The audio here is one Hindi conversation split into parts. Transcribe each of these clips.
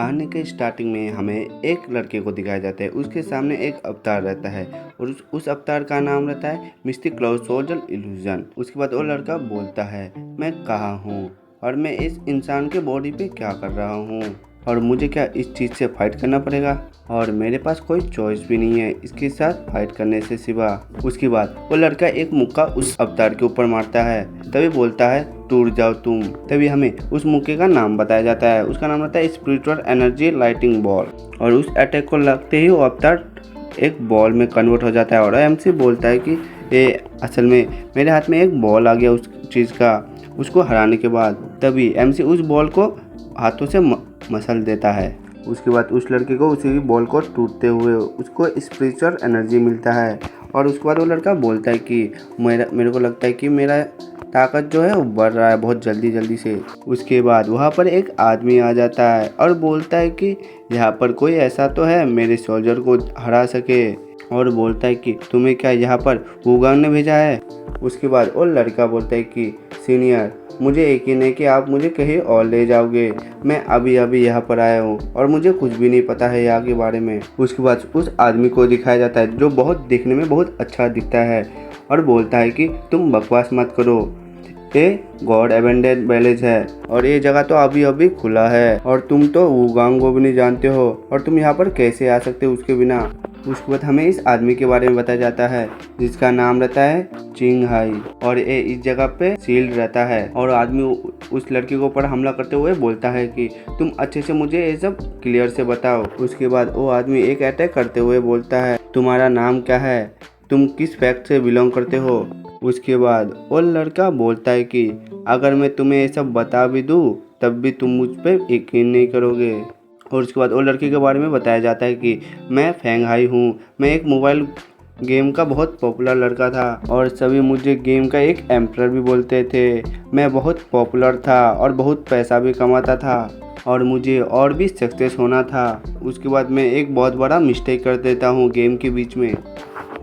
कहानी के स्टार्टिंग में हमें एक लड़के को दिखाया जाता है। उसके सामने एक अवतार रहता है और उस अवतार का नाम रहता है मिस्टिक क्लाउड सोल्जर इल्यूजन। उसके बाद वो लड़का बोलता है, मैं कहाँ हूँ और मैं इस इंसान के बॉडी पे क्या कर रहा हूँ और मुझे क्या इस चीज़ से फाइट करना पड़ेगा और मेरे पास कोई चॉइस भी नहीं है इसके साथ फाइट करने से सिवा। उसके बाद वो लड़का एक मुक्का उस अवतार के ऊपर मारता है, तभी बोलता है टूट जाओ तुम। तभी हमें उस मुक्के का नाम बताया जाता है। उसका नाम रहता है स्पिरिचुअल एनर्जी लाइटिंग बॉल। और उस अटैक को लगते ही वो अवतार एक बॉल में कन्वर्ट हो जाता है और एमसी बोलता है कि ये असल में मेरे हाथ में एक बॉल आ गया उस चीज़ का। उसको हराने के बाद तभी एमसी उस बॉल को हाथों से मसल देता है। उसके बाद उस लड़के को उसी बॉल को टूटते हुए उसको स्पिरिचुअल एनर्जी मिलता है और उसके बाद वो लड़का बोलता है कि मेरे को लगता है कि मेरा ताकत जो है वो बढ़ रहा है बहुत जल्दी से। उसके बाद वहाँ पर एक आदमी आ जाता है और बोलता है कि यहाँ पर कोई ऐसा तो है मेरे सोल्जर को हरा सके और बोलता है कि तुम्हें क्या यहाँ पर वुगांग ने भेजा है। उसके बाद वो लड़का बोलता है कि सीनियर, मुझे यकीन है कि आप मुझे कहीं और ले जाओगे। मैं अभी यहाँ पर आया हूँ और मुझे कुछ भी नहीं पता है यहाँ के बारे में। उसके बाद उस आदमी को दिखाया जाता है जो दिखने में बहुत अच्छा दिखता है और बोलता है कि तुम बकवास मत करो, ये गॉड एबेंडेंट विलेज है और ये जगह तो अभी खुला है और तुम तो वुगांग को भी नहीं जानते हो और तुम यहाँ पर कैसे आ सकते हो उसके बिना। उसके बाद हमें इस आदमी के बारे में बताया जाता है जिसका नाम रहता है चिंग हाई और ये इस जगह पे सील्ड रहता है। और आदमी उस लड़के के ऊपर हमला करते हुए बोलता है कि तुम अच्छे से मुझे ये सब क्लियर से बताओ। उसके बाद वो आदमी एक अटैक करते हुए बोलता है, तुम्हारा नाम क्या है, तुम किस फैक्ट से बिलोंग करते हो। उसके बाद वो लड़का बोलता है कि अगर मैं तुम्हें ये सब बता भी दूँ तब भी तुम मुझ पर यकीन नहीं करोगे। और उसके बाद वो लड़के के बारे में बताया जाता है कि मैं फेंग हाई हूँ, मैं एक मोबाइल गेम का बहुत पॉपुलर लड़का था और सभी मुझे गेम का एक एम्परर भी बोलते थे। मैं बहुत पॉपुलर था और बहुत पैसा भी कमाता था और मुझे और भी सक्सेस होना था। उसके बाद मैं एक बहुत बड़ा मिस्टेक कर देता हूँ गेम के बीच में।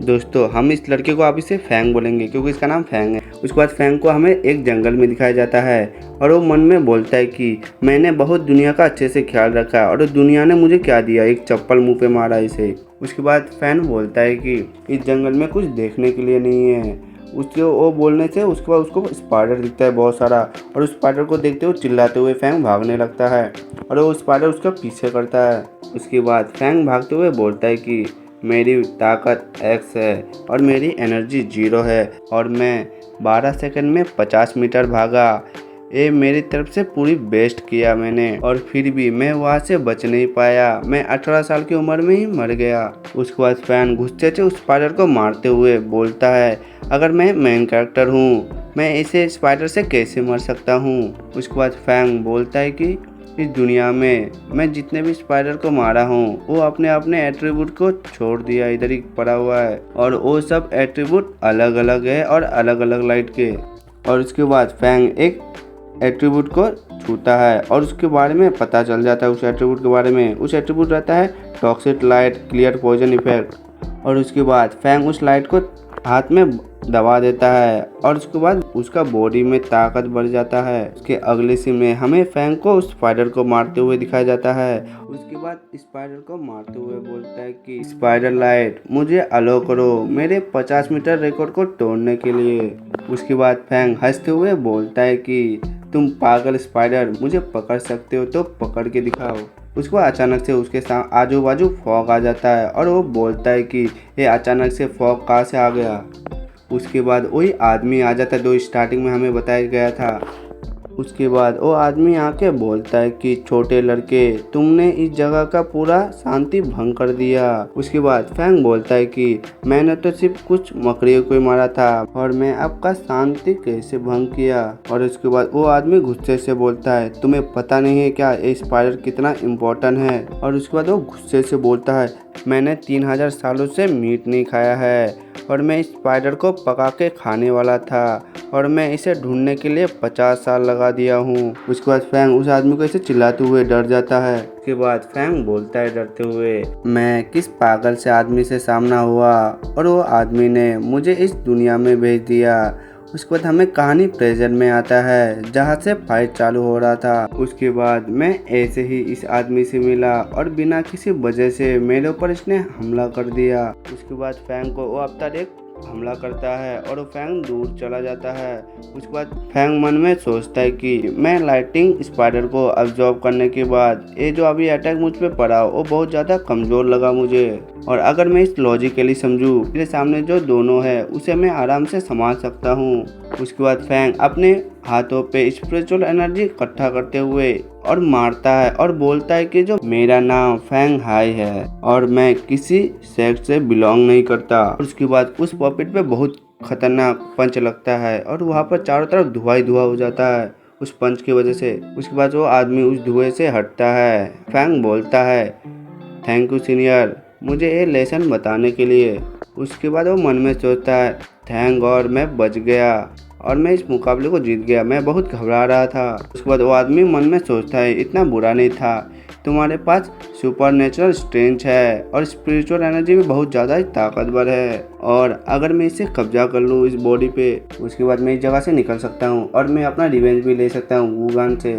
दोस्तों, हम इस लड़के को अब इसे फैंग बोलेंगे क्योंकि इसका नाम फैंग है। उसके बाद फैंग को हमें एक जंगल में दिखाया जाता है और वो मन में बोलता है कि मैंने बहुत दुनिया का अच्छे से ख्याल रखा और दुनिया ने मुझे क्या दिया, एक चप्पल मुंह पे मारा इसे। उसके बाद फैंग बोलता है कि इस जंगल में कुछ देखने के लिए नहीं है। उसके वो बोलने से उसके बाद उसको स्पाइडर दिखता है बहुत सारा और उस स्पाइडर को देखते हुए चिल्लाते हुए फैंग भागने लगता है और वो स्पाइडर उसका पीछे करता है। उसके बाद फैंग भागते हुए बोलता है कि मेरी ताकत X है और मेरी एनर्जी 0 है और मैं 12 सेकंड में 50 मीटर भागा। ये मेरी तरफ से पूरी बेस्ट किया मैंने और फिर भी मैं वहाँ से बच नहीं पाया। मैं 18 साल की उम्र में ही मर गया। उसके बाद फैन गुस्से से उस स्पाइडर को मारते हुए बोलता है, अगर मैं मेन कैरेक्टर हूँ मैं इसे स्पाइडर से कैसे मर सकता हूँ। उसके बाद फैंग बोलता है कि इस दुनिया में मैं जितने भी स्पाइडर को मारा हूँ वो अपने अपने एट्रीब्यूट को छोड़ दिया, इधर ही पड़ा हुआ है और वो सब एट्रीब्यूट अलग अलग है और अलग अलग लाइट के। और उसके बाद फैंग एक एट्रीब्यूट को छूता है और उसके बारे में पता चल जाता है। उस एट्रीब्यूट के बारे में, उस एट्रीब्यूट रहता है toxic light clear poison effect. और उसके बाद फैंग उस लाइट को हाथ में दबा देता है और उसके बाद उसका बॉडी में ताकत बढ़ जाता है। उसके अगले सीन में हमें फैंग को उस स्पाइडर को मारते हुए दिखाया जाता है। उसके बाद स्पाइडर को मारते हुए बोलता है कि स्पाइडर लाइट मुझे अलो करो मेरे 50 मीटर रिकॉर्ड को तोड़ने के लिए। उसके बाद फैंग हंसते हुए बोलता है कि तुम पागल स्पाइडर, मुझे पकड़ सकते हो तो पकड़ के दिखाओ। उसको अचानक से उसके आजू बाजू फॉग आ जाता है और वो बोलता है कि ये अचानक से फॉग कहाँ से आ गया। उसके बाद वही आदमी आ जाता है जो स्टार्टिंग में हमें बताया गया था। उसके बाद वो आदमी आके बोलता है कि छोटे लड़के, तुमने इस जगह का पूरा शांति भंग कर दिया। उसके बाद फैंग बोलता है कि मैंने तो सिर्फ कुछ मकड़ियों को ही मारा था और मैं आपका शांति कैसे भंग किया। और उसके बाद वो आदमी गुस्से से बोलता है, तुम्हें पता नहीं है क्या ये स्पाइडर कितना इम्पोर्टेंट है। और उसके बाद वो गुस्से से बोलता है, मैंने 3000 सालों से मीट नहीं खाया है और मैं इस स्पाइडर को पका के खाने वाला था और मैं इसे ढूंढने के लिए 50 साल लगा दिया हूँ। उसके बाद फैंग उस आदमी को ऐसे चिल्लाते हुए डर जाता है। उसके बाद फैंग बोलता है डरते हुए, मैं किस पागल से आदमी से सामना हुआ और वो आदमी ने मुझे इस दुनिया में भेज दिया। उसके बाद हमें कहानी प्रेजेंट में आता है जहाँ से फाइट चालू हो रहा था। उसके बाद मैं ऐसे ही इस आदमी से मिला और बिना किसी वजह से मेरे ऊपर इसने हमला कर दिया। उसके बाद फैंग को वो अवतार एक हमला करता है और वो फैंग दूर चला जाता है। उसके बाद फैंग मन में सोचता है कि मैं लाइटिंग स्पाइडर को अब्जॉर्ब करने के बाद ये जो अभी अटैक मुझ पे पड़ा वो बहुत ज़्यादा कमज़ोर लगा मुझे, और अगर मैं इस लॉजिकली समझूँ मेरे सामने जो दोनों है उसे मैं आराम से संभाल सकता हूँ। उसके बाद फैंग अपने हाथों पे स्पिरिचुअल एनर्जी इकट्ठा करते हुए और मारता है और बोलता है कि जो मेरा नाम फैंग हाई है और मैं किसी सेक्ट से बिलोंग नहीं करता। उसके बाद उस पॉकेट पे बहुत खतरनाक पंच लगता है और वहाँ पर चारों तरफ धुआं ही धुआं हो जाता है उस पंच की वजह से। उसके बाद वो आदमी उस धुएं से हटता है। फैंग बोलता है थैंक यू सीनियर मुझे ये लेसन बताने के लिए। उसके बाद वो मन में सोचता है थैंक गॉड मैं बच गया और मैं इस मुकाबले को जीत गया, मैं बहुत घबरा रहा था। उसके बाद वो आदमी मन में सोचता है इतना बुरा नहीं था, तुम्हारे पास सुपर नेचुरल स्ट्रेंथ है और स्पिरिचुअल एनर्जी भी बहुत ज़्यादा ही ताकतवर है, और अगर मैं इसे कब्जा कर लूँ इस बॉडी पे उसके बाद मैं इस जगह से निकल सकता हूँ और मैं अपना रिवेंज भी ले सकता हूँ वुगान से।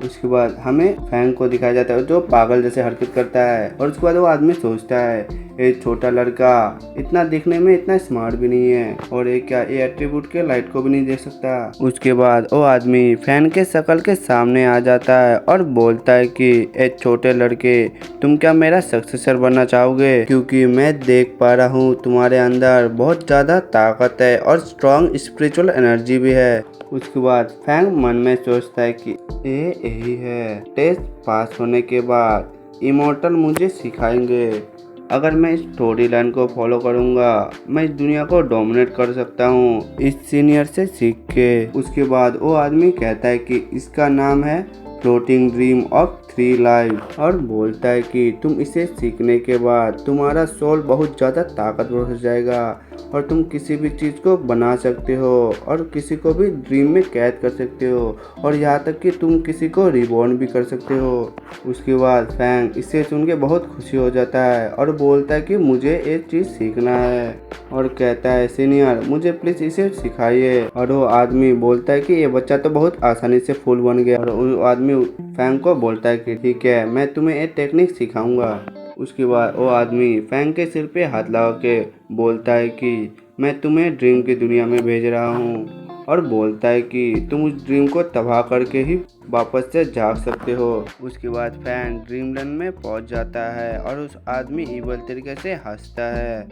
उसके बाद हमें फैंग को दिखाया जाता है जो पागल जैसे हरकत करता है, और उसके बाद वो आदमी सोचता है एक छोटा लड़का इतना दिखने में इतना स्मार्ट भी नहीं है और ये क्या ये एट्रीब्यूट के लाइट को भी नहीं देख सकता। उसके बाद वो आदमी फैन के शक्ल के सामने आ जाता है और बोलता है कि एक छोटे लड़के तुम क्या मेरा सक्सेसर बनना चाहोगे, क्योंकि मैं देख पा रहा हूँ तुम्हारे अंदर बहुत ज़्यादा ताकत है और स्ट्रॉन्ग स्पिरिचुअल एनर्जी भी है। उसके बाद फैंग मन में सोचता है कि ये यही है, टेस्ट पास होने के बाद इमोर्टल मुझे सिखाएंगे, अगर मैं इस स्टोरी लाइन को फॉलो करूंगा मैं इस दुनिया को डोमिनेट कर सकता हूँ इस सीनियर से सीख के। उसके बाद वो आदमी कहता है कि इसका नाम है फ्लोटिंग ड्रीम ऑफ 3 लाइफ और बोलता है कि तुम इसे सीखने के बाद तुम्हारा सोल बहुत ज़्यादा ताकतवर हो जाएगा और तुम किसी भी चीज़ को बना सकते हो और किसी को भी ड्रीम में कैद कर सकते हो और यहाँ तक कि तुम किसी को रिबॉर्न भी कर सकते हो। उसके बाद फैंग इसे सुन के बहुत खुशी हो जाता है और बोलता है कि मुझे एक चीज़ सीखना है और कहता है सीनियर मुझे प्लीज़ इसे सिखाइए। और वो आदमी बोलता है कि ये बच्चा तो बहुत आसानी से फूल बन गया, और वो आदमी फैंग को बोलता है कि ठीक है मैं तुम्हें एक टेक्निक सिखाऊंगा। उसके बाद वो आदमी फैंग के सिर पे हाथ लगा के बोलता है कि मैं तुम्हें ड्रीम की दुनिया में भेज रहा हूँ, और बोलता है कि तुम उस ड्रीम को तबाह करके ही वापस से जाग सकते हो। उसके बाद फैंग ड्रीमलैंड में पहुंच जाता है और उस आदमी इवल तरीके से हंसता है।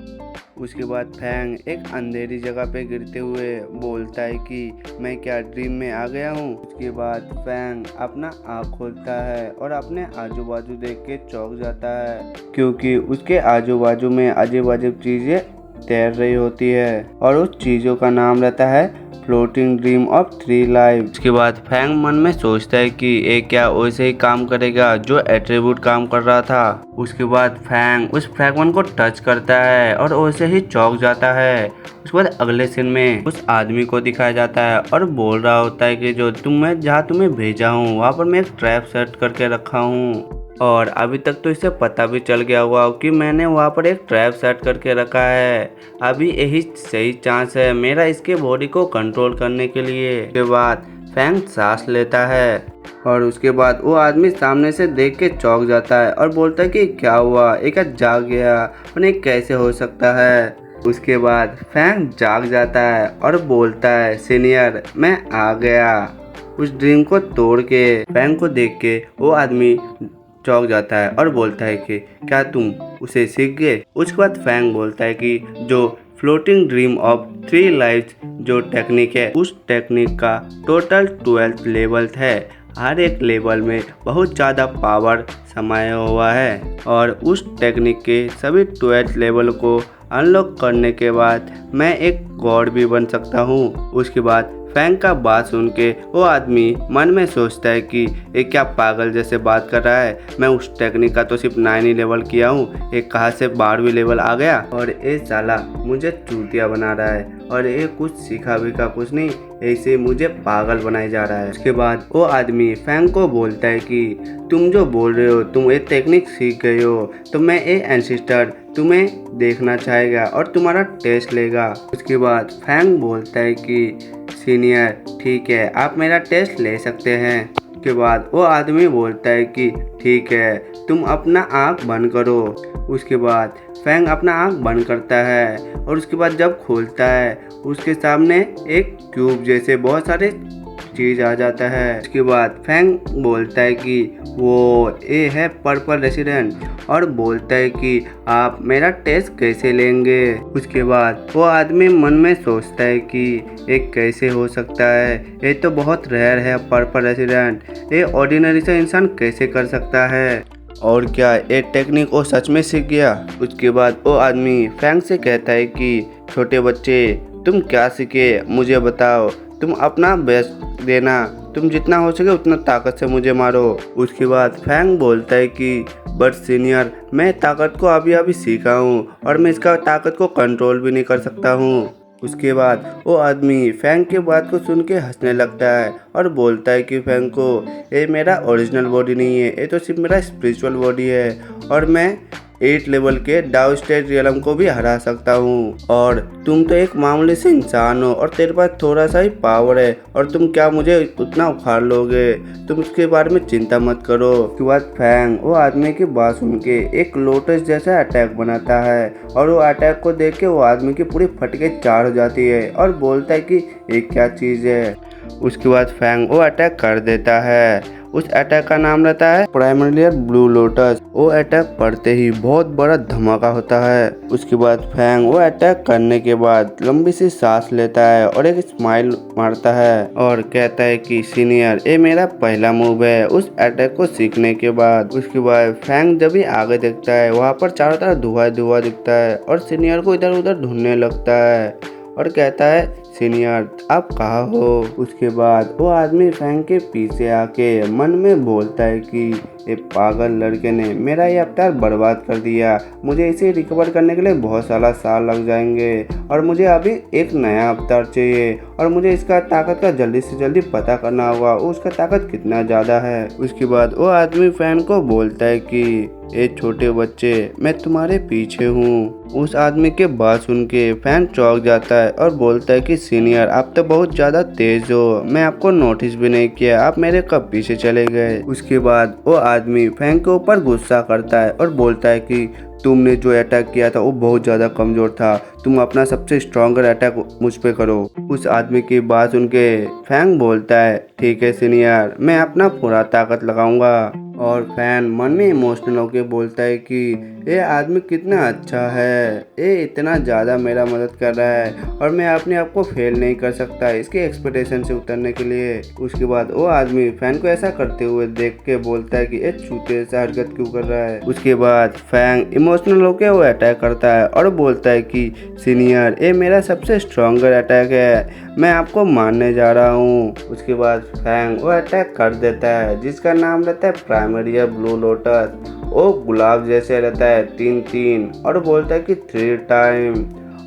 उसके बाद फैंग एक अंधेरी जगह पे गिरते हुए बोलता है कि मैं क्या ड्रीम में आ गया हूँ। उसके बाद फैंग अपना आँख खोलता है और अपने आजू बाजू देख के चौंक जाता है, क्योंकि उसके आजू बाजू में अजीब अजीब चीज़ें तैर रही होती है और उस चीज़ों का नाम रहता है फ्लोटिंग ड्रीम ऑफ 3 लाइफ। उसके बाद फैंग मन में सोचता है कि ये क्या वैसे ही काम करेगा जो एट्रीब्यूट काम कर रहा था। उसके बाद फैंग उस फ्रैगमेंट को टच करता है और वैसे ही चौंक जाता है। उसके बाद अगले सीन में उस आदमी को दिखाया जाता है और बोल रहा होता है कि जो मैं जहाँ तुम्हें भेजा हूँ वहाँ पर मैं एक ट्रैप सेट करके रखा हूँ, और अभी तक तो इसे पता भी चल गया हुआ कि मैंने वहाँ पर एक ट्रैप सेट करके रखा है, अभी यही सही चांस है मेरा इसके बॉडी को कंट्रोल करने के लिए। उसके बाद फैंग सांस लेता है और उसके बाद वो आदमी सामने से देख के चौंक जाता है और बोलता है कि क्या हुआ, एक जाग गया और ये कैसे हो सकता है। उसके बाद फैंग जाग जाता है और बोलता है सीनियर मैं आ गया। उस ड्रीम को तोड़ के फैंग को देख के वो आदमी चौंक जाता है और बोलता है कि क्या तुम उसे सीख गए। उसके बाद फैंग बोलता है कि जो फ्लोटिंग ड्रीम ऑफ 3 लाइफ्स जो टेक्निक है उस टेक्निक का टोटल 12 लेवल है, हर एक लेवल में बहुत ज़्यादा पावर समाया हुआ है और उस टेक्निक के सभी 12 लेवल को अनलॉक करने के बाद मैं एक गॉड भी बन सकता हूँ। उसके बाद फैंग का बात सुन के वो आदमी मन में सोचता है कि ये क्या पागल जैसे बात कर रहा है, मैं उस टेक्निक का तो सिर्फ 9 ही लेवल किया हूँ, ये कहाँ से 12वीं लेवल आ गया और ये साला मुझे चूतिया बना रहा है और ये कुछ सीखा भी का कुछ नहीं, ऐसे मुझे पागल बनाया जा रहा है। उसके बाद वो आदमी फैंग को बोलता है कि तुम जो बोल रहे हो तुम ये टेक्निक सीख गए हो तो मैं ये एंसेस्टर तुम्हें देखना चाहेगा और तुम्हारा टेस्ट लेगा। उसके बाद फैंग बोलता है कि सीनियर ठीक है, आप मेरा टेस्ट ले सकते हैं। के बाद वो आदमी बोलता है कि ठीक है, तुम अपना आँख बंद करो। उसके बाद फैंग अपना आँख बंद करता है और उसके बाद जब खोलता है उसके सामने एक क्यूब जैसे बहुत सारे चीज आ जाता है। उसके बाद फैंग बोलता है कि वो ये है पर्पल रेसिडेंट और बोलता है कि आप मेरा टेस्ट कैसे लेंगे। उसके बाद वो आदमी मन में सोचता है कि ये कैसे हो सकता है, ये तो बहुत रेयर है पर्पल रेसिडेंट, ये ऑर्डिनरी से इंसान कैसे कर सकता है। और क्या ये टेक्निक वो सच में सीख गया। उसके बाद वो आदमी फैंग से कहता है कि छोटे बच्चे तुम क्या सीखे मुझे बताओ, तुम अपना बेस्ट देना, तुम जितना हो सके उतना ताकत से मुझे मारो। उसके बाद फैंग बोलता है कि बट सीनियर मैं ताकत को अभी अभी सीखा हूँ और मैं इसका ताकत को कंट्रोल भी नहीं कर सकता हूँ। उसके बाद वो आदमी फैंग के बात को सुन के हंसने लगता है और बोलता है कि फैंग को ये मेरा ओरिजिनल बॉडी नहीं है, ये तो सिर्फ मेरा स्पिरिचुअल बॉडी है और मैं 8 लेवल के डाउ स्टेट रियलम को भी हरा सकता हूँ और तुम तो एक मामूली से इंसान हो और तेरे पास थोड़ा सा ही पावर है और तुम क्या मुझे उतना उखाड़ लोगे, तुम उसके बारे में चिंता मत करो। उसके बाद फैंग वो आदमी की बात सुन के एक लोटस जैसा अटैक बनाता है और वो अटैक को देख के वो आदमी की पूरी फटके चार हो जाती है और बोलता है कि ये क्या चीज़ है। उसके बाद फैंग वो अटैक कर देता है। उस अटैक का नाम रहता है प्राइमरी ब्लू लोटस। वो अटैक पड़ते ही बहुत बड़ा धमाका होता है। उसके बाद फैंग वो अटैक करने के बाद लंबी सी सांस लेता है और एक स्माइल मारता है और कहता है कि सीनियर ये मेरा पहला मूव है उस अटैक को सीखने के बाद। उसके बाद फैंग जब भी आगे देखता है वहाँ पर चारों तरफ धुआं धुआं दिखता है और सीनियर को इधर उधर ढूंढने लगता है और कहता है सीनियर आप कहाँ हो। उसके बाद वो आदमी फैंग के पीछे आके मन में बोलता है कि ये पागल लड़के ने मेरा ये अवतार बर्बाद कर दिया, मुझे इसे रिकवर करने के लिए बहुत सारा साल लग जाएंगे और मुझे अभी एक नया अवतार चाहिए और मुझे इसका ताकत का जल्दी से जल्दी पता करना होगा, उसका ताकत कितना ज़्यादा है। उसके बाद वो आदमी फैन को बोलता है कि ए छोटे बच्चे मैं तुम्हारे पीछे हूँ। उस आदमी के बात सुन के फैन चौंक जाता है और बोलता है कि सीनियर आप तो बहुत ज़्यादा तेज हो, मैं आपको नोटिस भी नहीं किया, आप मेरे कब पीछे चले गए। उसके बाद वो आदमी फैन के ऊपर गुस्सा करता है और बोलता है कि तुमने जो अटैक किया था वो बहुत ज़्यादा कमज़ोर था, तुम अपना सबसे स्ट्रॉन्गर अटैक मुझ पे करो। उस आदमी की बात सुन के फैंग बोलता है ठीक है सीनियर मैं अपना पूरा ताकत लगाऊंगा। और फैन मन में इमोशनल होकर बोलता है कि ये आदमी कितना अच्छा है, ये इतना ज़्यादा मेरा मदद कर रहा है और मैं अपने आप को फेल नहीं कर सकता इसके एक्सपेक्टेशन से उतरने के लिए। उसके बाद वो आदमी फैन को ऐसा करते हुए देख के बोलता है कि ये चूते ऐसा हरकत क्यों कर रहा है। उसके बाद फैंग इमोशनल होकर वो अटैक करता है और बोलता है कि सीनियर ये मेरा सबसे स्ट्रॉन्गर अटैक है, मैं आपको मारने जा रहा हूँ। उसके बाद फैंग वो अटैक कर देता है जिसका नाम रहता है प्राइमरी ब्लू लोटस। वो गुलाब जैसे रहता है 3-3 और बोलता है कि 3 टाइम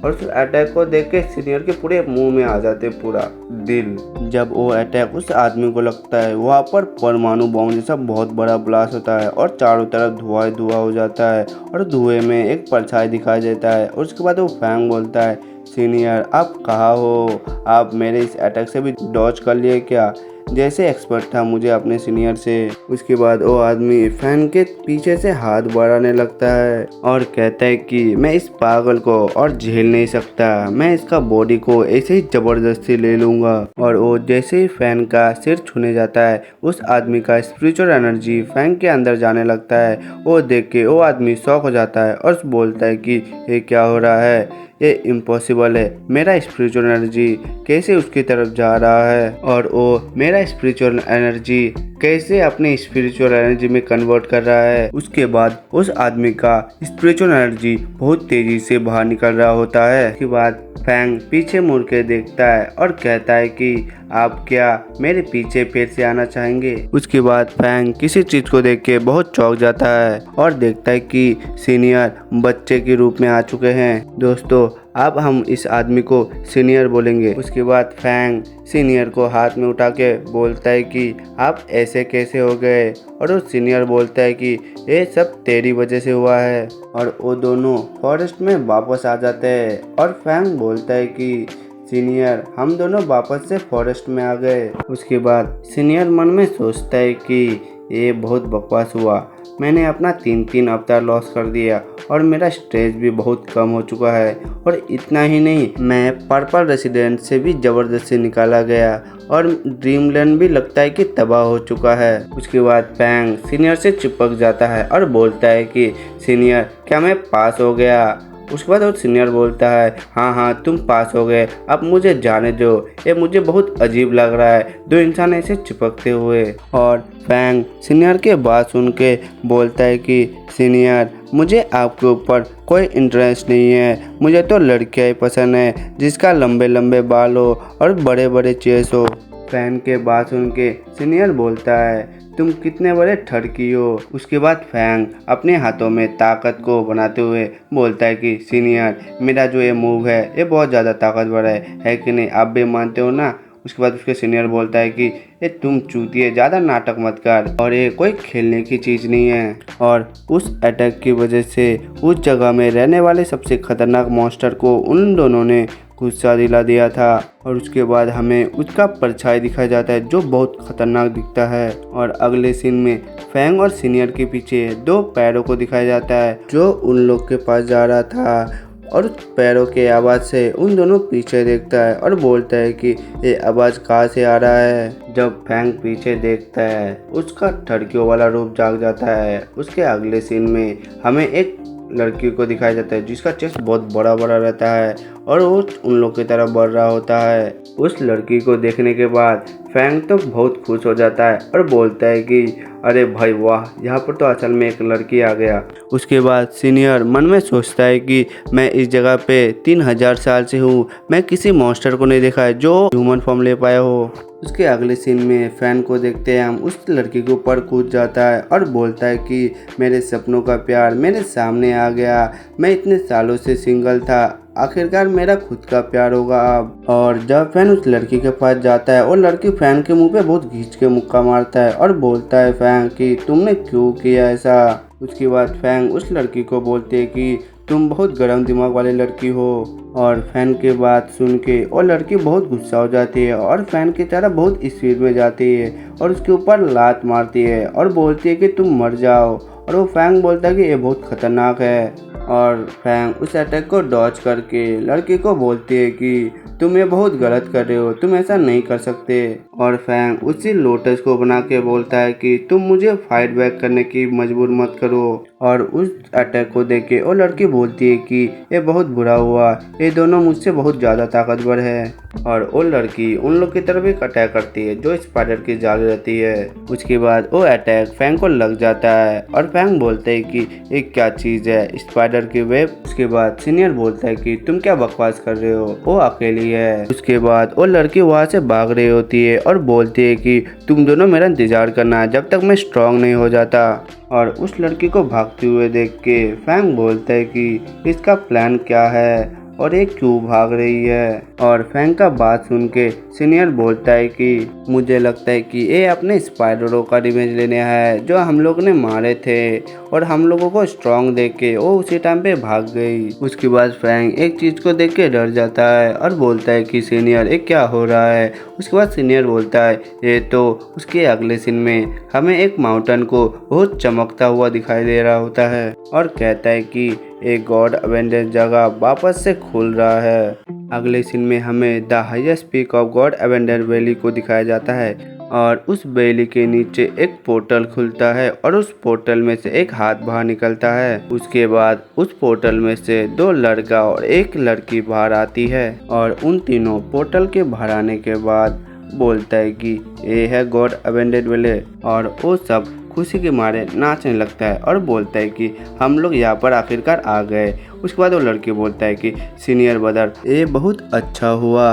और उस अटैक को देख के सीनियर के पूरे मुंह में आ जाते पूरा दिल। जब वो अटैक उस आदमी को लगता है वहाँ पर परमाणु बम जैसा बहुत बड़ा ब्लास्ट होता है और चारों तरफ धुआं धुआं हो जाता है और धुएं में एक परछाई दिखाई देता है। और उसके बाद वो फैंग बोलता है सीनियर आप कहाँ हो, आप मेरे इस अटैक से भी डॉज कर लिए क्या, जैसे एक्सपर्ट था मुझे अपने सीनियर से। उसके बाद वो आदमी फैन के पीछे से हाथ बढ़ाने लगता है और कहता है कि मैं इस पागल को और झेल नहीं सकता, मैं इसका बॉडी को ऐसे ही जबरदस्ती ले लूंगा। और वो जैसे ही फैन का सिर छूने जाता है उस आदमी का स्पिरिचुअल एनर्जी फैन के अंदर जाने लगता है। वो देख के वो आदमी शॉक हो जाता है और बोलता है कि ये क्या हो रहा है, ये इम्पॉसिबल है, मेरा स्पिरिचुअल एनर्जी कैसे उसकी तरफ जा रहा है और वो मेरा स्पिरिचुअल एनर्जी कैसे अपने स्पिरिचुअल एनर्जी में कन्वर्ट कर रहा है। उसके बाद उस आदमी का स्पिरिचुअल एनर्जी बहुत तेजी से बाहर निकल रहा होता है। उसके बाद फैंग पीछे मुड़ के देखता है और कहता है कि आप क्या मेरे पीछे फिर से आना चाहेंगे। उसके बाद फैंग किसी चीज को देख के बहुत चौंक जाता है और देखता है कि सीनियर बच्चे के रूप में आ चुके हैं। दोस्तों अब हम इस आदमी को सीनियर बोलेंगे। उसके बाद फैंग सीनियर को हाथ में उठा के बोलता है कि आप ऐसे कैसे हो गए और वो सीनियर बोलता है कि ये सब तेरी वजह से हुआ है। और वो दोनों फॉरेस्ट में वापस आ जाते हैं और फैंग बोलता है कि सीनियर हम दोनों वापस से फॉरेस्ट में आ गए। उसके बाद सीनियर मन में सोचता है कि ये बहुत बकवास हुआ, मैंने अपना 3 अवतार लॉस कर दिया और मेरा स्ट्रेस भी बहुत कम हो चुका है। और इतना ही नहीं, मैं पर्पल रेसिडेंट से भी ज़बरदस्ती निकाला गया और ड्रीमलैंड भी लगता है कि तबाह हो चुका है। उसके बाद फैंग सीनियर से चिपक जाता है और बोलता है कि सीनियर क्या मैं पास हो गया। उसके बाद वो सीनियर बोलता है हाँ तुम पास हो गए, अब मुझे जाने दो, ये मुझे बहुत अजीब लग रहा है दो इंसान ऐसे चिपकते हुए। और फैंग सीनियर के बात सुन के बोलता है कि सीनियर मुझे आपके ऊपर कोई इंटरेस्ट नहीं है, मुझे तो लड़कियाँ ही पसंद है जिसका लंबे लंबे बाल हो और बड़े बड़े चेस हो। फैन के बात सुन के सीनियर बोलता है तुम कितने बड़े ठरकी हो। उसके बाद फैंग अपने हाथों में ताकत को बनाते हुए बोलता है कि सीनियर मेरा जो ये मूव है ये बहुत ज़्यादा ताकतवर है कि नहीं, आप भी मानते हो ना। उसके बाद उसके सीनियर बोलता है कि ये तुम चूतिए ज़्यादा नाटक मत कर और ये कोई खेलने की चीज़ नहीं है। और उस अटैक की वजह से उस जगह में रहने वाले सबसे खतरनाक मॉन्स्टर को उन दोनों ने गुस्सा दिला दिया था। और उसके बाद हमें उसका परछाई दिखाया जाता है जो बहुत खतरनाक दिखता है। और अगले सीन में फैंग और सीनियर के पीछे 2 पैरों को दिखाया जाता है जो उन लोग के पास जा रहा था। और उस पैरों के आवाज़ से उन दोनों पीछे देखता है और बोलता है कि ये आवाज़ कहाँ से आ रहा है। जब फैंग पीछे देखता है उसका ठड़कियों वाला रूप जाग जाता है। उसके अगले सीन में हमें एक लड़की को दिखाया जाता है जिसका चेस्ट बहुत बड़ा बड़ा रहता है और वो उन लोग की तरफ बढ़ रहा होता है। उस लड़की को देखने के बाद फैंग तो बहुत खुश हो जाता है और बोलता है कि अरे भाई वाह, यहाँ पर तो असल में एक लड़की आ गया। उसके बाद सीनियर मन में सोचता है कि मैं इस जगह पे 3000 साल से हूँ, मैं किसी मॉन्स्टर को नहीं देखा है जो ह्यूमन फॉर्म ले पाया हो। उसके अगले सीन में फैन को देखते हैं हम उस लड़की के ऊपर कूद जाता है और बोलता है कि मेरे सपनों का प्यार मेरे सामने आ गया, मैं इतने सालों से सिंगल था, आखिरकार मेरा खुद का प्यार होगा अब। और जब फैन उस लड़की के पास जाता है और लड़की फैन के मुंह पे बहुत घींच के मुक्का मारता है और बोलता है फैन कि तुमने क्यों किया ऐसा। उसके बाद फैन उस लड़की को बोलते है कि तुम बहुत गर्म दिमाग वाली लड़की हो। और फैन की बात सुन के और लड़की बहुत गुस्सा हो जाती है और फैन की तरह बहुत स्पीड में जाती है और उसके ऊपर लात मारती है और बोलती है कि तुम मर जाओ। और वो फैंग बोलता है कि ये बहुत खतरनाक है। और फैंग उस अटैक को डॉज करके लड़की को बोलती है कि तुम ये बहुत गलत कर रहे हो, तुम ऐसा नहीं कर सकते। और फैंग उसी लोटस को बना के बोलता है कि तुम मुझे फाइट बैक करने की मजबूर मत करो। और उस अटैक को देख के वो लड़की बोलती है कि ये बहुत बुरा हुआ, ये दोनों मुझसे बहुत ज़्यादा ताकतवर है। और वो लड़की उन लोग की तरफ एक अटैक करती है जो स्पाइडर की जाल रहती है। उसके बाद वो अटैक फैंग को लग जाता है और फैंग बोलते है कि ये क्या चीज़ है, स्पाइडर की वेब। उसके बाद सीनियर बोलता है कि तुम क्या बकवास कर रहे हो, वो अकेली है। उसके बाद वो लड़की वहाँ से भाग रही होती है और बोलती है कि तुम दोनों मेरा इंतजार करना जब तक मैं स्ट्रांग नहीं हो जाता। और उस लड़की को भागते हुए देख के फैंग बोलता है कि इसका प्लान क्या है और ये क्यों भाग रही है। और फैंग का बात सुन के सीनियर बोलता है कि मुझे लगता है कि ये अपने स्पाइडरों का रिवेंज लेने है जो हम लोग ने मारे थे और हम लोगों को स्ट्रांग देख के वो उसी टाइम पे भाग गई। उसके बाद फैंग एक चीज़ को देख के डर जाता है और बोलता है कि सीनियर ये क्या हो रहा है। उसके बाद सीनियर बोलता है ये तो। उसके अगले सीन में हमें एक माउंटेन को बहुत चमकता हुआ दिखाई दे रहा होता है और कहता है कि एक गॉड अबेंडेंस जगह वापस से खुल रहा है। अगले सीन में हमें the highest peak of God abundance valley को दिखाया जाता है और उस वैली के नीचे एक पोर्टल खुलता है और उस पोर्टल में से एक हाथ बाहर निकलता है। उसके बाद उस पोर्टल में से 2 लड़का और 1 लड़की बाहर आती है और उन तीनों पोर्टल के बाहर आने के बाद बोलता है कि ये है गॉड अबेंडेंस वैली। और वो सब खुशी के मारे नाचने लगता है और बोलता है कि हम लोग यहाँ पर आखिरकार आ गए। उसके बाद वो लड़की बोलता है कि सीनियर ब्रदर ये बहुत अच्छा हुआ।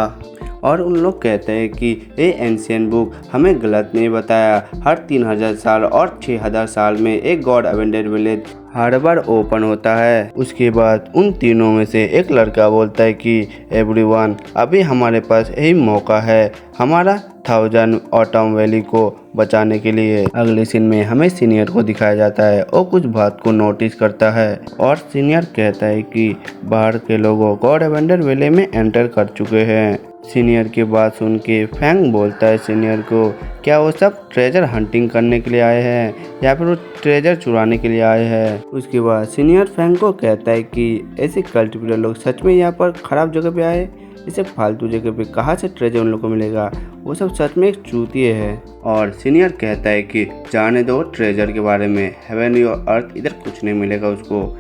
और उन लोग कहते हैं कि ये एंशियंट बुक हमें गलत नहीं बताया। हर 3000 साल और 6000 साल में एक गॉड अबेंडेड विलेज हर बार ओपन होता है। उसके बाद उन तीनों में से एक लड़का बोलता है कि एवरीवन, अभी हमारे पास यही मौका है हमारा 1000 ऑटम वैली को बचाने के लिए। अगले सीन में हमें सीनियर को दिखाया जाता है और कुछ बात को नोटिस करता है और सीनियर कहता है कि बाहर के लोगों गॉड अबेंडेड वैली में एंटर कर चुके हैं। सीनियर की बात सुन के फैंग बोलता है सीनियर को, क्या वो सब ट्रेजर हंटिंग करने के लिए आए हैं या फिर वो ट्रेजर चुराने के लिए आए हैं। उसके बाद सीनियर फैंग को कहता है कि ऐसे कल्टिवेटर लोग सच में यहाँ पर खराब जगह पे आए, इसे फालतू जगह पे कहाँ से ट्रेजर उन लोग को मिलेगा, वो सब सच में एक चूतिए है। और सीनियर कहता है कि जाने दो ट्रेजर के बारे में, हेवन और अर्थ इधर कुछ नहीं मिलेगा उसको,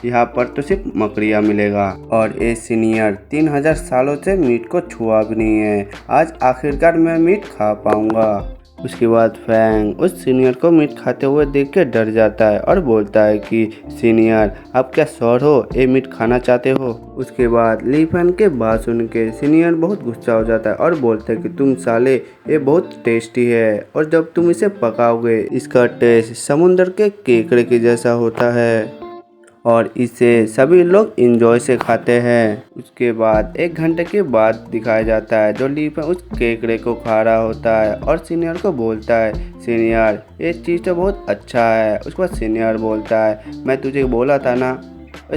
यहाँ पर तो सिर्फ मकड़िया मिलेगा। और ये सीनियर 3000 सालों से मीट को छुआ भी नहीं है, आज आखिरकार मैं मीट खा पाऊंगा। उसके बाद फैंग उस सीनियर को मीट खाते हुए देख के डर जाता है और बोलता है कि सीनियर, आप क्या श्योर हो ये मीट खाना चाहते हो। उसके बाद ली फैन के बात सुन के सीनियर बहुत गुस्सा हो जाता है और बोलता है कि तुम साले, ये बहुत टेस्टी है और जब तुम इसे पकाओगे इसका टेस्ट समुद्र के केकड़े के जैसा होता है और इसे सभी लोग इंजॉय से खाते हैं। उसके बाद 1 घंटे के बाद दिखाया जाता है जो लीफ उस केकड़े को खा रहा होता है और सीनियर को बोलता है, सीनियर ये चीज़ तो बहुत अच्छा है। उसके बाद सीनियर बोलता है, मैं तुझे बोला था ना,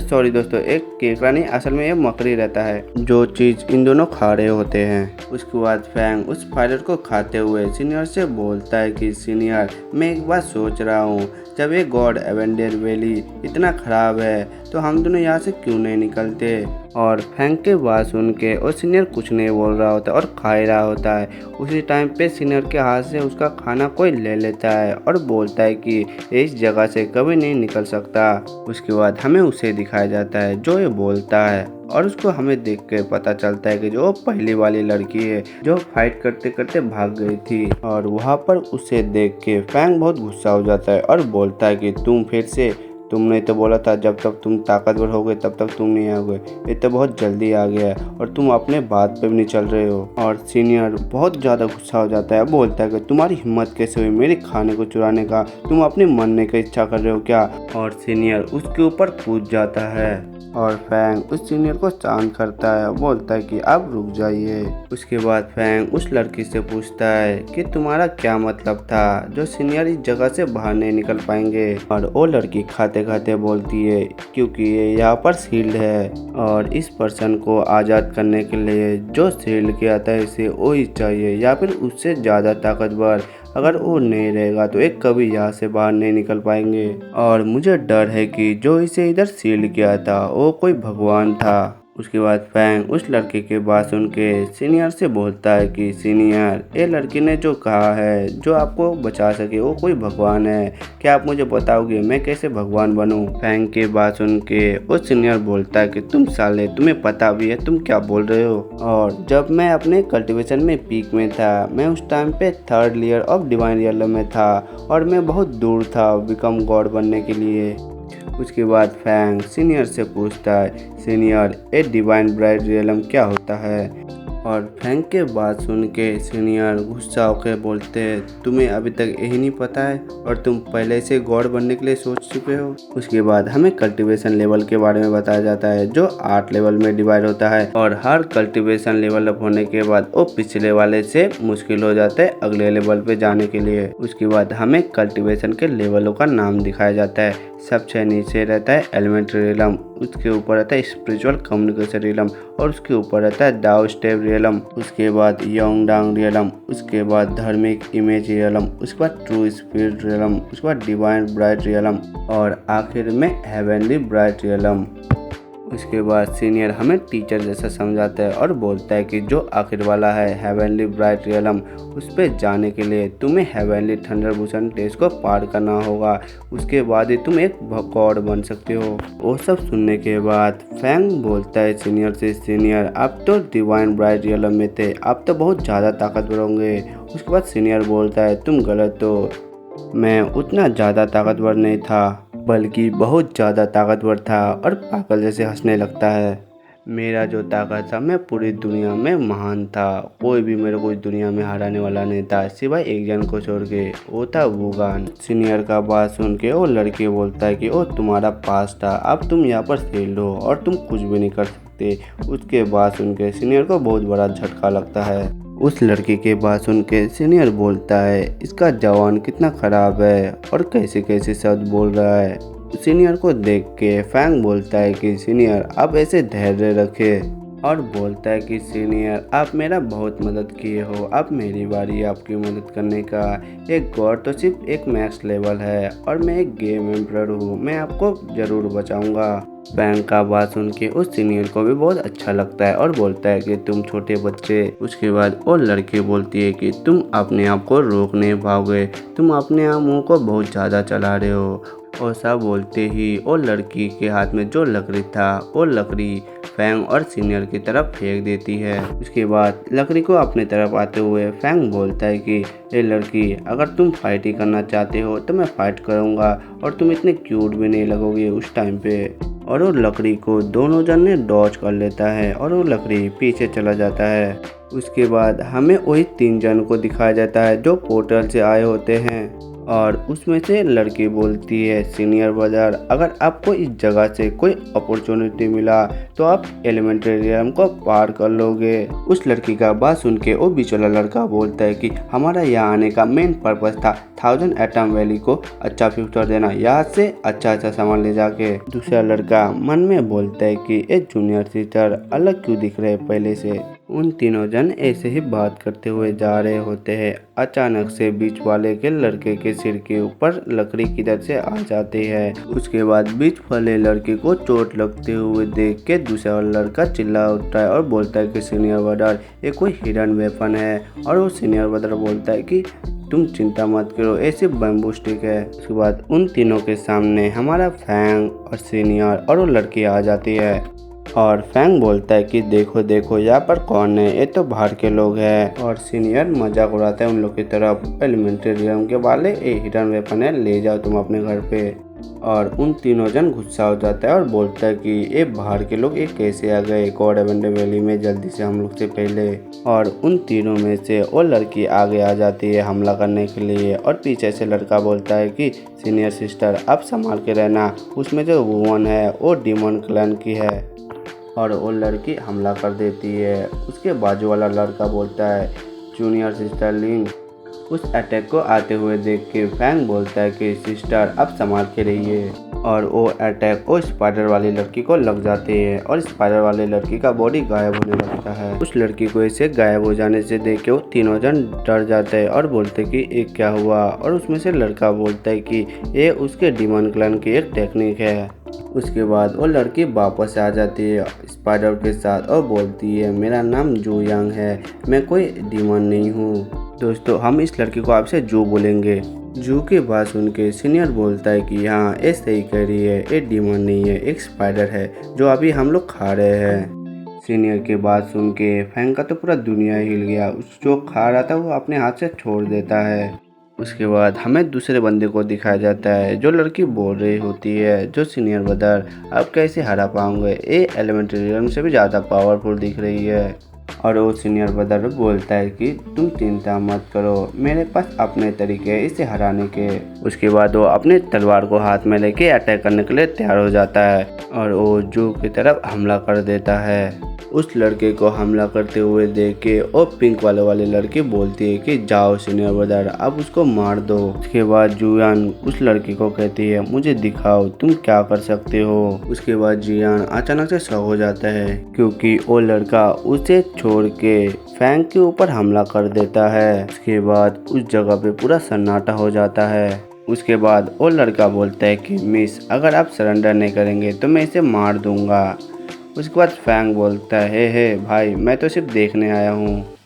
सॉरी दोस्तों, एक केकड़ा नहीं असल में ये मकड़ी रहता है जो चीज़ इन दोनों खा रहे होते हैं। उसके बाद फैंग उस पायलट को खाते हुए सीनियर से बोलता है कि सीनियर, मैं एक बात सोच रहा हूँ, जब ये गॉड अबेंडेड वैली इतना ख़राब है तो हम दोनों यहाँ से क्यों नहीं निकलते। और फैंग के बात सुन के और सीनियर कुछ नहीं बोल रहा होता और खा ही रहा होता है। उसी टाइम पे सीनियर के हाथ से उसका खाना कोई ले लेता है और बोलता है कि इस जगह से कभी नहीं निकल सकता। उसके बाद हमें उसे दिखाया जाता है जो ये बोलता है और उसको हमें देख के पता चलता है कि जो पहली वाली लड़की है जो फाइट करते करते भाग गई थी। और वहाँ पर उसे देख के फैंग बहुत गुस्सा हो जाता है और बोलता है कि तुम फिर से, तुमने तो बोला था जब तक तुम ताकतवर हो गए तब तक तुम नहीं आओगे, ये तो बहुत जल्दी आ गया है और तुम अपने बात पे भी नहीं चल रहे हो। और सीनियर बहुत ज़्यादा गुस्सा हो जाता है, बोलता है कि तुम्हारी हिम्मत कैसे हुई मेरे खाने को चुराने का, तुम अपने मरने का इच्छा कर रहे हो क्या। और सीनियर उसके ऊपर कूद जाता है और फैंग उस सीनियर को शांत करता है, बोलता है कि आप रुक जाइए। उसके बाद फैंग उस लड़की से पूछता है कि तुम्हारा क्या मतलब था जो सीनियर इस जगह से बाहर नहीं निकल पाएंगे। और वो लड़की खाते खाते बोलती है क्योंकि ये यहाँ पर शील्ड है और इस पर्सन को आज़ाद करने के लिए जो शील्ड के आता है इसे वो ही चाहिए या फिर उससे ज़्यादा ताकतवर। अगर वो नहीं रहेगा तो एक कभी यहाँ से बाहर नहीं निकल पाएंगे और मुझे डर है कि जो इसे इधर सील्ड किया था वो कोई भगवान था। उसके बाद फैंग उस लड़के की बात सुन के सीनियर से बोलता है कि सीनियर, ये लड़की ने जो कहा है जो आपको बचा सके वो कोई भगवान है, क्या आप मुझे बताओगे मैं कैसे भगवान बनूं। फैंग की बात सुन के वो सीनियर बोलता है कि तुम साले, तुम्हें पता भी है तुम क्या बोल रहे हो। और जब मैं अपने कल्टीवेशन में पीक में था, मैं उस टाइम पे 3rd layer of divine realm में था और मैं बहुत दूर था बिकम गॉड बनने के लिए। उसके बाद फैंग सीनियर से पूछता है, senior a divine bride realm क्या होता है। और फैंग के बात सुन के सीनियर गुस्सा होकर बोलते हैं, तुम्हें अभी तक यही नहीं पता है और तुम पहले से गॉड बनने के लिए सोच चुके हो। उसके बाद हमें कल्टीवेशन लेवल के बारे में बताया जाता है जो 8 लेवल में डिवाइड होता है और हर कल्टीवेशन लेवल अप होने के बाद वो पिछले वाले से मुश्किल हो जाता है अगले लेवल पे जाने के लिए। उसके बाद हमें कल्टीवेशन के लेवलों का नाम दिखाया जाता है। सबसे नीचे रहता है एलिमेंट्री रियलम, उसके ऊपर रहता है स्पिरिचुअल कम्युनिकेशन रियलम और उसके ऊपर रहता है दाओ स्टेप रियलम। उसके बाद योंगडांग रियलम, उसके बाद धार्मिक इमेज रियलम, उसके बाद ट्रू स्पिरिट रियलम, उसके बाद डिवाइन ब्राइट रियलम और आखिर में हेवनली ब्राइट रियलम। उसके बाद सीनियर हमें टीचर जैसा समझाता है और बोलता है कि जो आखिर वाला है हेवनली ब्राइट रियलम, उस पर जाने के लिए तुम्हें हेवनली थंडरबूशन टेस्ट को पार करना होगा, उसके बाद ही तुम एक गॉड बन सकते हो। वो सब सुनने के बाद फैंग बोलता है सीनियर से, सीनियर आप तो डिवाइन ब्राइट रियलम में थे, आप तो बहुत ज़्यादा ताकतवर होंगे। उसके बाद सीनियर बोलता है तुम गलत हो, मैं उतना ज़्यादा ताकतवर नहीं था बल्कि बहुत ज़्यादा ताकतवर था और पागल जैसे हंसने लगता है। मेरा जो ताकत था, मैं पूरी दुनिया में महान था। कोई भी मेरे को इस दुनिया में हराने वाला नहीं था, सिवाय एक जन को छोड़ के, वो था वुगान। सीनियर का बात सुन के वो लड़की बोलता है कि ओ तुम्हारा पास था, अब तुम यहाँ पर फेल्ड हो और तुम कुछ भी नहीं कर सकते। उसके बाद सुन के सीनियर को बहुत बड़ा झटका लगता है। उस लड़की के बात सुन के सीनियर बोलता है इसका जवान कितना खराब है और कैसे कैसे शब्द बोल रहा है। सीनियर को देख के फैंग बोलता है कि सीनियर आप ऐसे धैर्य रखे, और बोलता है कि सीनियर आप मेरा बहुत मदद किए हो, अब मेरी बारी आपकी मदद करने का। एक गॉड तो सिर्फ एक मैक्स लेवल है और मैं एक गेम एम्परर हूँ, मैं आपको ज़रूर बचाऊंगा। फैंग का बात सुन के उस सीनियर को भी बहुत अच्छा लगता है और बोलता है कि तुम छोटे बच्चे। उसके बाद वो लड़की बोलती है कि तुम अपने आप को रोक नहीं पाओगे, तुम अपने आप मुँह को बहुत ज़्यादा चला रहे हो। ऐसा बोलते ही वो लड़की के हाथ में जो लकड़ी था, वो लकड़ी फैंग और सीनियर की तरफ फेंक देती है। उसके बाद लकड़ी को अपनी तरफ आते हुए फैंग बोलता है कि ये लड़की अगर तुम फाइट ही करना चाहते हो तो मैं फाइट करूँगा और तुम इतने क्यूट भी नहीं लगोगे उस टाइम पे। और वो लकड़ी को दोनों जन ने डॉज कर लेता है और वो लकड़ी पीछे चला जाता है। उसके बाद हमें वही 3 जन को दिखाया जाता है जो पोर्टल से आए होते हैं, और उसमें से लड़की बोलती है सीनियर ब्रदर अगर आपको इस जगह से कोई अपॉर्चुनिटी मिला तो आप एलिमेंट्री रियल्म को पार कर लोगे। उस लड़की का बात सुन के वो बीच वाला लड़का बोलता है कि हमारा यहाँ आने का मेन पर्पस था 1000 एटम वैली को अच्छा फ्यूचर देना, यहाँ से अच्छा सामान ले जाके। दूसरा लड़का मन में बोलता है कि ये जूनियर सिस्टर अलग क्यों दिख रहे पहले से। उन तीनों जन ऐसे ही बात करते हुए जा रहे होते हैं। अचानक से बीच वाले के लड़के के सिर के ऊपर लकड़ी किधर से आ जाती है। उसके बाद बीच वाले लड़के को चोट लगते हुए देख के दूसरा वाला लड़का चिल्ला उठता है और बोलता है कि सीनियर ब्रदर ये कोई हिडन वेपन है। और वो सीनियर ब्रदर बोलता है कि तुम चिंता मत करो, ऐसे बैम्बू स्टिक है। उसके बाद उन तीनों के सामने हमारा फैंग और सीनियर और वो लड़की आ जाती है, और फैंग बोलता है कि देखो देखो यहाँ पर कौन है, ये तो बाहर के लोग हैं। और सीनियर मजाक उड़ाता है उन लोग की तरफ, एलिमेंट्री रियल्म के वाले ये हिडन वेपन है, ले जाओ तुम अपने घर पे। और उन तीनों जन गुस्सा हो जाता है और बोलता है कि ये बाहर के लोग ये कैसे आ गए गॉड एवेंडर वैली में जल्दी से हम लोग से पहले। और उन तीनों में से वो लड़की आगे आ जाती है हमला करने के लिए, और पीछे से लड़का बोलता है कि सीनियर सिस्टर आप संभाल के रहना, उसमें जो वुमन है वो डीमन क्लैन की है। और वो लड़की हमला कर देती है। उसके बाजू वाला लड़का बोलता है जूनियर सिस्टर लिंग। उस अटैक को आते हुए देख के फैंग बोलता है कि सिस्टर अब संभाल के रहिए। और वो अटैक वो स्पाइडर वाली लड़की को लग जाते हैं और स्पाइडर वाली लड़की का बॉडी गायब होने लगता है। उस लड़की को ऐसे गायब हो जाने से देख के वो तीनों जन डर जाते हैं और बोलते कि ये क्या हुआ। और उसमें से लड़का बोलता है कि ये उसके डीमन क्लैन की एक टेक्निक है। उसके बाद वो लड़की वापस आ जाती है स्पाइडर के साथ और बोलती है मेरा नाम जू यांग है, मैं कोई डीमन नहीं हूँ। दोस्तों हम इस लड़की को आपसे जू बोलेंगे। जू की बात सुन के सीनियर बोलता है कि हाँ ये सही कह रही है, ये डीमन नहीं है, एक स्पाइडर है जो अभी हम लोग खा रहे हैं। सीनियर की बात सुन के फैंग का तो पूरा दुनिया हिल गया। उस जो खा रहा था वो अपने हाथ से छोड़ देता है। उसके बाद हमें दूसरे बंदे को दिखाया जाता है जो लड़की बोल रही होती है जो सीनियर ब्रदर आप कैसे हरा पाओगे, ये एलिमेंट्री रियल्म से भी ज़्यादा पावरफुल दिख रही है। और वो सीनियर ब्रदर बोलता है कि तुम चिंता मत करो, मेरे पास अपने तरीके हैं इसे हराने के। उसके बाद वो अपने तलवार को हाथ में लेके अटैक करने के लिए तैयार हो जाता है और वो जू की तरफ हमला कर देता है। उस लड़के को हमला करते हुए देख के और पिंक वाली लड़की बोलती है कि जाओ सीनियर ब्रदर अब उसको मार दो। उसके बाद जुयान उस लड़की को कहती है मुझे दिखाओ तुम क्या कर सकते हो। उसके बाद जियान अचानक से शक हो जाता है क्योंकि वो लड़का उसे छोड़ के फैंग के ऊपर हमला कर देता है। उसके बाद उस जगह पे पूरा सन्नाटा हो जाता है। उसके बाद वो लड़का बोलता है कि मिस अगर आप सरेंडर नहीं करेंगे तो मैं इसे मार दूंगा। उसके बाद फैंग बोलता है हे भाई मैं तो सिर्फ देखने आया हूँ।